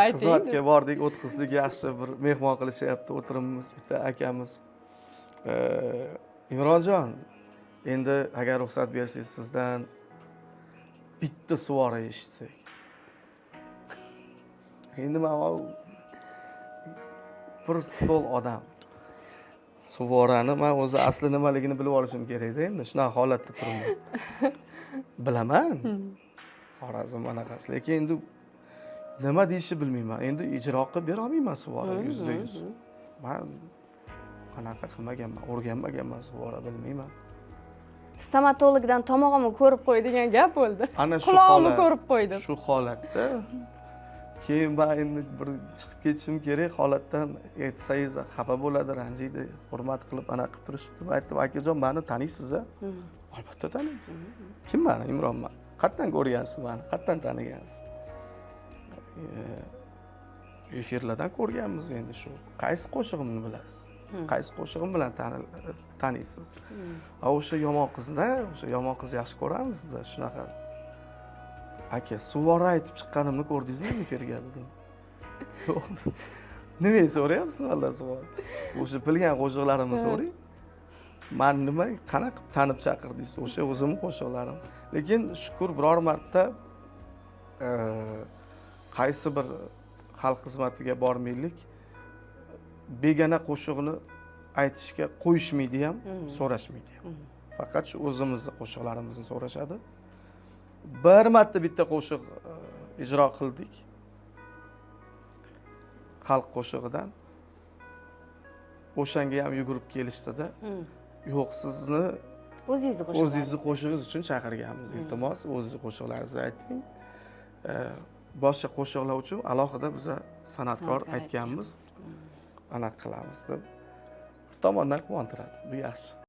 ayting. Xizmatga bordik, o'tkazdik, yaxshi bir mehmon qilishyapti, o'tiribmiz, bitta akamiz. Imronjon, endi agar ruxsat bersangiz sizdan bitta suvora eshitsak. Endi men bir stol odam. Suvorani men o'zi asli nimaligini bilib olishim kerak-da, endi shunaqa holatda turibman. Bilaman. Xorazm anaqasi, lekin endi nima deyishni bilmayman. Endi ijro qilib bera olmayman suvora %100. Men qanaqa qilmaganman, o'rganmaganman suvora bilmayman. Stomatologdan tomog'imni ko'rib qo'y degan gap bo'ldi. Ana shu Qulog'imni ko'rib qo'ydim. Shu holatda keyin men endi bir chiqib ketishim kerak, holatdan aytsangiz xafa bo'ladi, ranjiydi, hurmat qilib anaqa qilib turishibdi. Men aytdim, akajon, meni taniysiz-a? Albatta taniymiz. Kimman? Imronman. Qayerdan ko'rgansiz meni? Qayerdan tanigansiz? Efirlardan ko'rganmiz endi shu. Qaysi qo'shig'imni bilasiz? Qaysi qo'shig'im bilan taniysiz? O'sha yomon qizni, o'sha yomon qizni yaxshi ko'ramiz biz shunaqa. Aka, suvora aytib chiqqanimni ko'rdingizmi efirga dedim. Nimaga so'rayapsiz vallah savol? O'sha bilgan qo'shiqlarimni so'rang. Men nima qanaqa tanib chaqirdingiz? O'sha o'zimning qo'shiqlarim. Lekin shukr biror marta qaysi bir xalq xizmatiga bormaylik, begona qo'shiqni aytishga qo'yishmaydi ham, so'rashmaydi ham. Faqat shu o'zimizning qo'shiqlarimizni so'rashadi. Bir marta bitta qo'shiq ijro qildik. Xalq qo'shig'idan. O'shanga ham yugurib kelishdi-da. Yo'q, sizni o'zingizni qo'shig'ingiz uchun chaqirganmiz. Iltimos, o'zingizni qo'shiqlaringizni ayting. Boshqa qo'shiqlar uchun alohida biza san'atkor aytganmiz. Anaqa qilamiz deb. Bir tomondan quvontiradi. Bu yaxshi.